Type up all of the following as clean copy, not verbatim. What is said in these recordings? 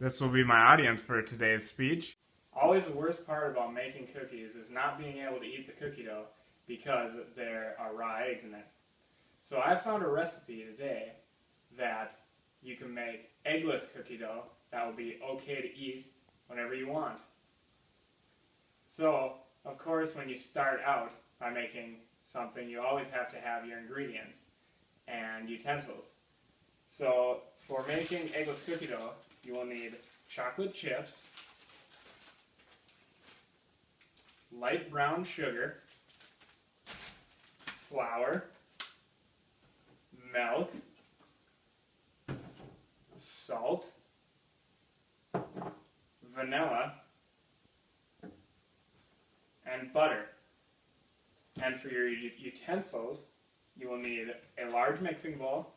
This will be my audience for today's speech. Always the worst part about making cookies is not being able to eat the cookie dough because there are raw eggs in it. So I found a recipe today that you can make eggless cookie dough that will be okay to eat whenever you want. So, of course, when you start out by making something, you always have to have your ingredients and utensils. So, for making eggless cookie dough, you will need chocolate chips, light brown sugar, flour, milk, salt, vanilla, and butter. And for your utensils, you will need a large mixing bowl,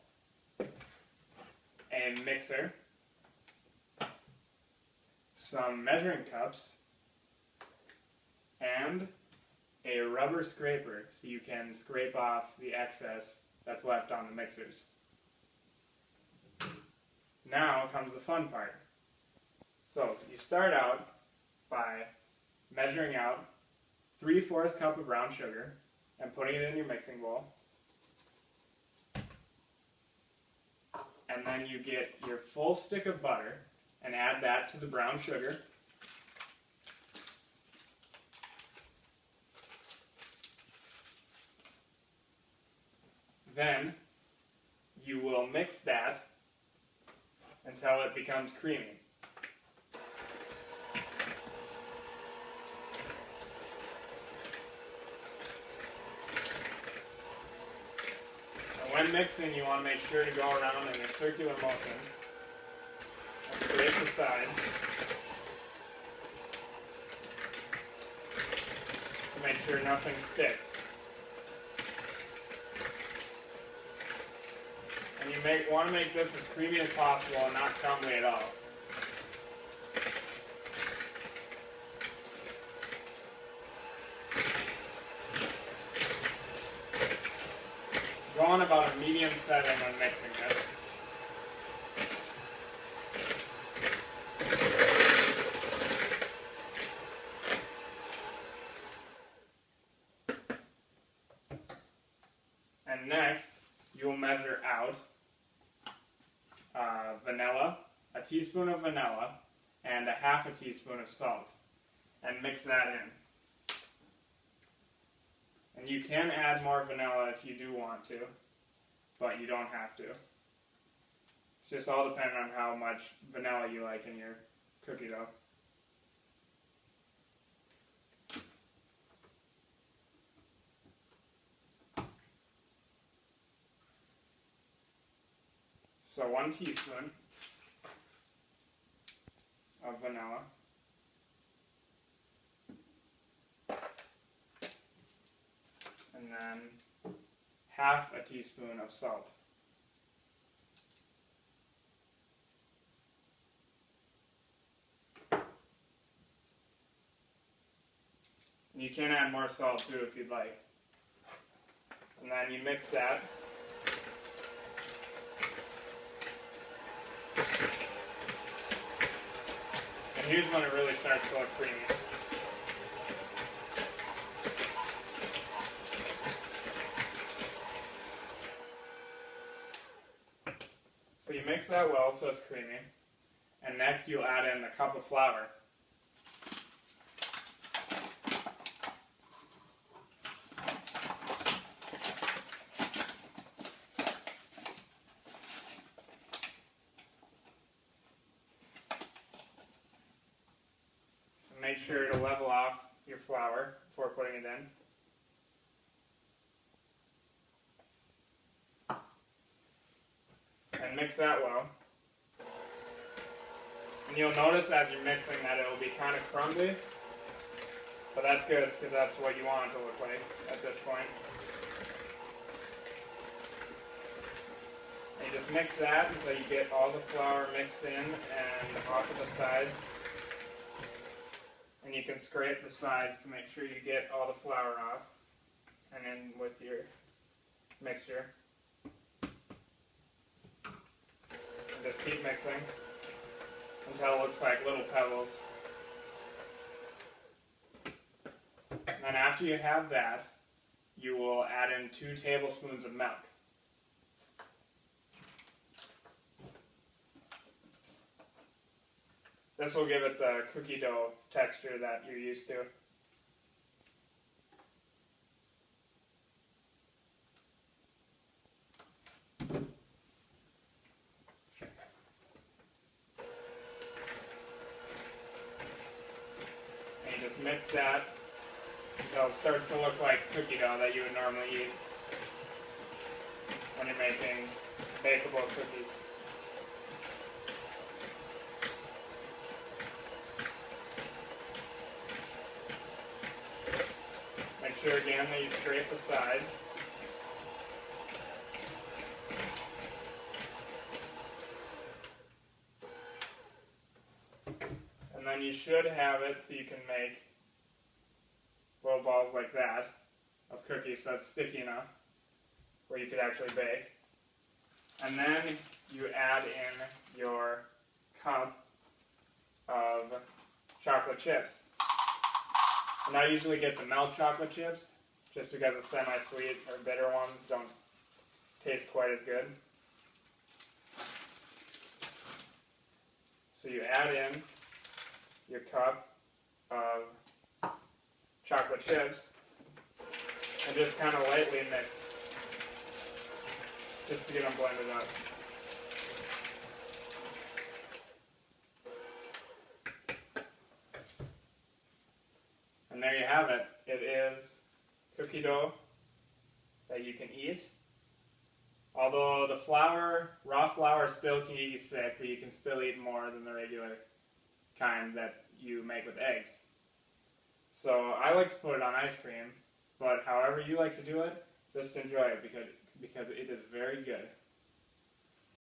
a mixer, some measuring cups, and a rubber scraper so you can scrape off the excess that's left on the mixers. Now comes the fun part. So you start out by measuring out 3/4 cup of brown sugar and putting it in your mixing bowl. And then you get your full stick of butter and add that to the brown sugar. Then you will mix that until it becomes creamy. And when mixing, you want to make sure to go around in a circular motion and scrape the sides to make sure nothing sticks. And you want to make this as creamy as possible and not crumbly at all. Go on about a medium setting when mixing this. And next, you will measure out vanilla, a teaspoon of vanilla, and a 1/2 teaspoon of salt, and mix that in. And you can add more vanilla if you do want to, but you don't have to. It's just all dependent on how much vanilla you like in your cookie dough. So 1 teaspoon of vanilla, and then 1/2 teaspoon of salt. And you can add more salt too if you'd like. And then you mix that. And here's when it really starts to look creamy. So you mix that well so it's creamy. And next you'll add in a cup of flour. Make sure to level off your flour before putting it in. And mix that well. And you'll notice as you're mixing that it will be kind of crumbly, but that's good because that's what you want it to look like at this point. And you just mix that until you get all the flour mixed in and off of the sides. And you can scrape the sides to make sure you get all the flour off and in with your mixture. And just keep mixing until it looks like little pebbles. And then after you have that, you will add in 2 tablespoons of milk. This will give it the cookie dough texture that you're used to. And you just mix that until it starts to look like cookie dough that you would normally eat when you're making bakeable cookies. Make sure again that you scrape the sides. And then you should have it so you can make little balls like that of cookies so it's sticky enough where you could actually bake. And then you add in your cup of chocolate chips. And I usually get the milk chocolate chips just because the semi-sweet or bitter ones don't taste quite as good. So you add in your cup of chocolate chips and just kind of lightly mix just to get them blended up. And there you have it. It is cookie dough that you can eat. Although the flour, raw flour still can get you sick, but you can still eat more than the regular kind that you make with eggs. So I like to put it on ice cream, but however you like to do it, just enjoy it because it is very good.